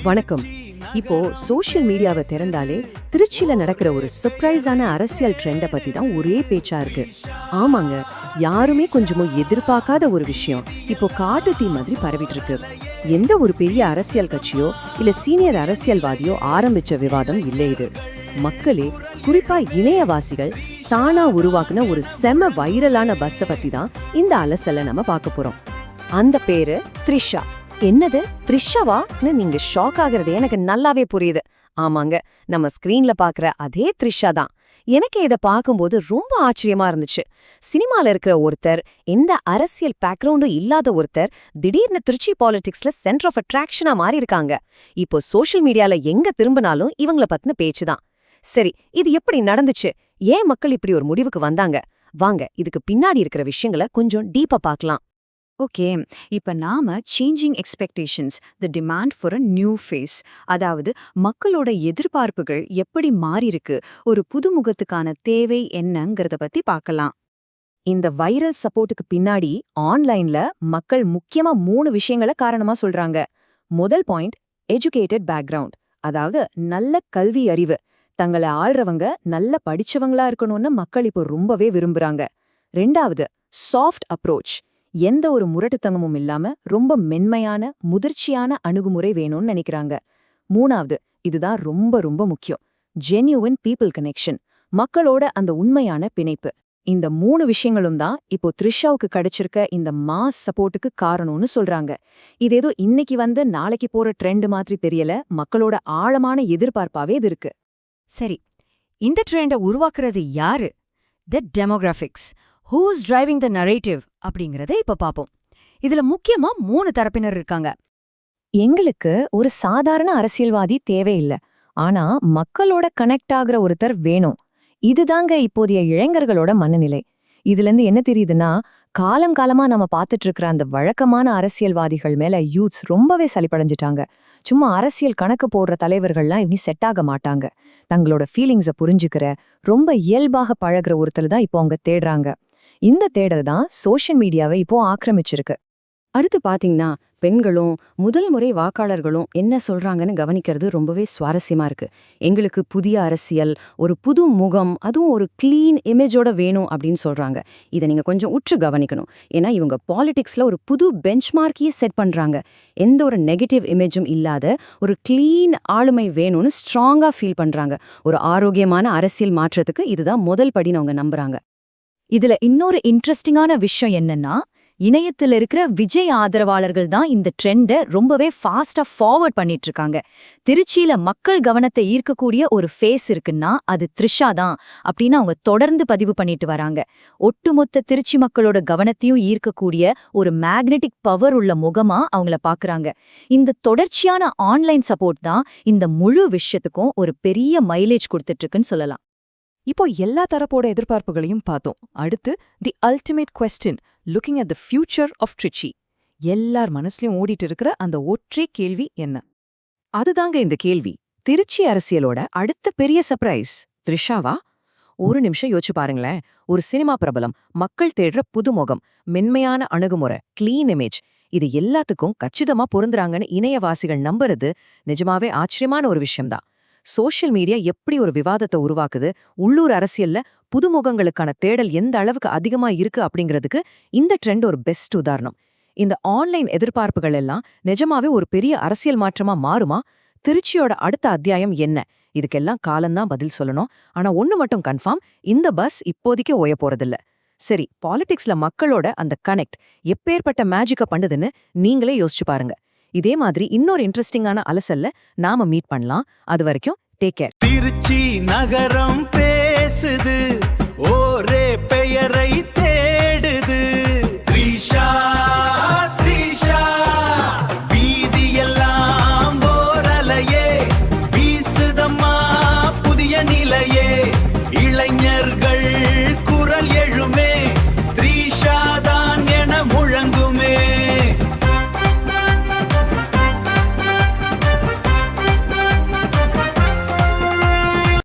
வணக்கம். இப்போ சோஷியல் மீடியாவை திறந்தாலே திருச்சியில நடக்கிற ஒரு சர்ப்ரைஸான அரசியல் ட்ரெண்டை பத்தி தான் ஒரே பேச்சா இருக்கு. ஆமாங்க, யாருமே கொஞ்சமும் எதிர்பார்க்காத ஒரு விஷயம் இப்போ காட்டு தீ மாதிரி பரவிட்டு இருக்கு. எந்த ஒரு பெரிய அரசியல் கட்சியோ இல்ல சீனியர் அரசியல்வாதியோ ஆரம்பிச்ச விவாதம் இல்லை இது. மக்களே, குறிப்பா இணையவாசிகள் தானா உருவாக்குன ஒரு செம வைரலான பஸ்ஸை பத்தி தான் இந்த அலசல நம்ம பார்க்க போறோம். அந்த பேரு த்ரிஷா. என்னது த்ரிஷாவான்னு நீங்க ஷாக் ஆகுறது எனக்கு நல்லாவே புரியுது. ஆமாங்க, நம்ம ஸ்கிரீன்ல பாக்குற அதே த்ரிஷா தான். எனக்கு இதை பார்க்கும்போது ரொம்ப ஆச்சரியமா இருந்துச்சு. சினிமால இருக்கிற ஒருத்தர், எந்த அரசியல் பேக்ரவுண்டும் இல்லாத ஒருத்தர் திடீர்னு திருச்சி பாலிடிக்ஸ்ல சென்டர் ஆஃப் அட்ராக்ஷனா மாறி இருக்காங்க. இப்போ சோஷியல் மீடியால எங்க திரும்பினாலும் இவங்கள பத்தின பேச்சுதான். சரி, இது எப்படி நடந்துச்சு? ஏன் மக்கள் இப்படி ஒரு முடிவுக்கு வந்தாங்க? வாங்க, இதுக்கு பின்னாடி இருக்கிற விஷயங்களை கொஞ்சம் டீப்பா பார்க்கலாம். ஓகே, இப்ப நாம changing expectations, the demand for a new face, அதாவது மக்களோட எதிர்பார்ப்புகள் எப்படி மாறிருக்கு, ஒரு புதுமுகத்துக்கான தேவை என்னங்கிறத பத்தி பார்க்கலாம். இந்த வைரல் சப்போர்ட்டுக்கு பின்னாடி ஆன்லைன்ல மக்கள் முக்கியமா 3 விஷயங்களை காரணமா சொல்றாங்க. முதல் பாயிண்ட், எஜுகேட்டட் பேக்ரவுண்ட், அதாவது நல்ல கல்வி அறிவு. தங்களை ஆள்றவங்க நல்ல படிச்சவங்களா இருக்கணும்னு மக்கள் இப்போ ரொம்பவே விரும்புறாங்க. ரெண்டாவது, சாஃப்ட் அப்ரோச், எந்த ஒரு முரட்டுத்தனமும் இல்லாம ரொம்ப மென்மையான முதிர்ச்சியான அணுகுமுறை வேணும்னு நினைக்கிறாங்க. மூணாவது, இதுதான் ரொம்ப ரொம்ப முக்கியம், ஜென்யூன் பீப்புள் கனெக்ஷன், மக்களோட அந்த உண்மையான பிணைப்பு. இந்த 3 விஷயங்களும் தான் இப்போ த்ரிஷாவுக்கு கிடைச்சிருக்க இந்த மாஸ் சப்போர்ட்டுக்கு காரணம்னு சொல்றாங்க. இது ஏதோ இன்னைக்கு வந்து நாளைக்கு போற ட்ரெண்ட் மாதிரி தெரியல, மக்களோட ஆழமான எதிர்பார்ப்பாவே இது இருக்கு. சரி, இந்த ட்ரெண்டை உருவாக்குறது யாரு? The demographics, who's driving the narrative அப்படிங்கறத இப்ப பாப்போம். இதுல முக்கியமா 3 தரப்பினர் இருக்காங்க. எங்களுக்கு ஒரு சாதாரண அரசியல்வாதி தேவையில்லை, ஆனா மக்களோட கனெக்ட் ஆகுற ஒருத்தர் வேணும். இதுதாங்க இப்போதைய இளைஞர்களோட மனநிலை. இதுல இருந்து என்ன தெரியுதுன்னா, காலம் காலமா நம்ம பார்த்துட்டு இருக்கிற அந்த வழக்கமான அரசியல்வாதிகள் மேல யூத்ஸ் ரொம்பவே சலிப்படைஞ்சிட்டாங்க. சும்மா அரசியல் கணக்கு போடுற தலைவர்கள்லாம் இனி செட் ஆக மாட்டாங்க. தங்களோட ஃபீலிங்ஸை புரிஞ்சுக்கிற, ரொம்ப இயல்பாக பழகுற ஒருத்தர் தான் இப்போ அவங்க தேடுறாங்க. இந்த தேடல் தான் சோஷியல் மீடியாவை இப்போ ஆக்கிரமிச்சிருக்கு. அடுத்து பாத்தீங்கன்னா, பெண்களும் முதல் முறை வாக்காளர்களும் என்ன சொல்றாங்கன்னு கவனிக்கிறது ரொம்பவே சுவாரஸ்யமா இருக்கு. எங்களுக்கு புதிய அரசியல், ஒரு புது முகம், அதுவும் ஒரு கிளீன் இமேஜோட வேணும் அப்படின்னு சொல்றாங்க. இதை நீங்க கொஞ்சம் உற்று கவனிக்கணும். ஏன்னா இவங்க பாலிடிக்ஸ்ல ஒரு புது பெஞ்ச்மார்க்கையே செட் பண்றாங்க. எந்த ஒரு நெகட்டிவ் இமேஜும் இல்லாத ஒரு கிளீன் ஆளுமை வேணும்னு ஸ்ட்ராங்கா ஃபீல் பண்றாங்க. ஒரு ஆரோக்கியமான அரசியல் மாற்றத்துக்கு இதுதான் முதல் படின்னு அவங்க நம்புறாங்க. இதுல இன்னொரு இன்ட்ரெஸ்டிங்கான விஷயம் என்னன்னா, இணையத்துல இருக்கிற விஜய் ஆதரவாளர்கள் தான் இந்த ட்ரெண்டை ரொம்பவே ஃபாஸ்டா ஃபார்வர்ட் பண்ணிட்டு இருக்காங்க. திருச்சியில மக்கள் கவனத்தை ஈர்க்கக்கூடிய ஒரு ஃபேஸ் இருக்குன்னா அது த்ரிஷா தான் அப்படின்னு அவங்க தொடர்ந்து பதிவு பண்ணிட்டு வராங்க. ஒட்டுமொத்த திருச்சி மக்களோட கவனத்தையும் ஈர்க்கக்கூடிய ஒரு மேக்னெட்டிக் பவர் உள்ள முகமா அவங்கள பாக்குறாங்க. இந்த தொடர்ச்சியான ஆன்லைன் சப்போர்ட் தான் இந்த முழு விஷயத்துக்கும் ஒரு பெரிய மைலேஜ் கொடுத்துட்டு இருக்குன்னு சொல்லலாம். இப்போ எல்லா தரப்போட எதிர்பார்ப்புகளையும் பார்த்தோம். அடுத்து the ultimate question, looking at the future of Trichy. எல்லார் மனசுலயும் ஓடிட்டு இருக்கிற அந்த ஒற்றை கேள்வி என்ன? அதுதாங்க இந்த கேள்வி. திருச்சி அரசியலோட அடுத்த பெரிய சர்ப்ரைஸ் த்ரிஷாவா? ஒரு நிமிஷம் யோசிச்சு பாருங்களேன். ஒரு சினிமா பிரபலம், மக்கள் தேடுற புதுமுகம், மென்மையான அணுகுமுறை, கிளீன் இமேஜ், இது எல்லாத்துக்கும் கச்சிதமா பொருந்துறாங்கன்னு இணையவாசிகள் நம்புறது நிஜமாவே ஆச்சரியமான ஒரு விஷயம்தான். சோஷியல் மீடியா எப்படி ஒரு விவாதத்தை உருவாக்குது, உள்ளூர் அரசியல்ல புதுமுகங்களுக்கான தேடல் எந்த அளவுக்கு அதிகமா இருக்கு அப்படிங்கிறதுக்கு இந்த ட்ரெண்ட் ஒரு பெஸ்ட் உதாரணம். இந்த ஆன்லைன் எதிர்பார்ப்புகள் எல்லாம் நிஜமாவே ஒரு பெரிய அரசியல் மாற்றமா மாறுமா? திருச்சியோட அடுத்த அத்தியாயம் என்ன? இதுக்கெல்லாம் காலம்தான் பதில் சொல்லணும். ஆனா ஒண்ணு மட்டும் கன்ஃபார்ம், இந்த பஸ் இப்போதைக்கு ஓய போறதில்ல. சரி, பாலிடிக்ஸ்ல மக்களோட அந்த கனெக்ட் எப்பேற்பட்ட மேஜிக்க பண்ணுதுன்னு நீங்களே யோசிச்சு பாருங்க. இதே மாதிரி இன்னொரு இன்ட்ரெஸ்டிங்கான அலசல்ல நாம மீட் பண்ணலாம். அது வரைக்கும் டேக் கேர். திருச்சி நகரம் பேசுது, ஒரே பெயரை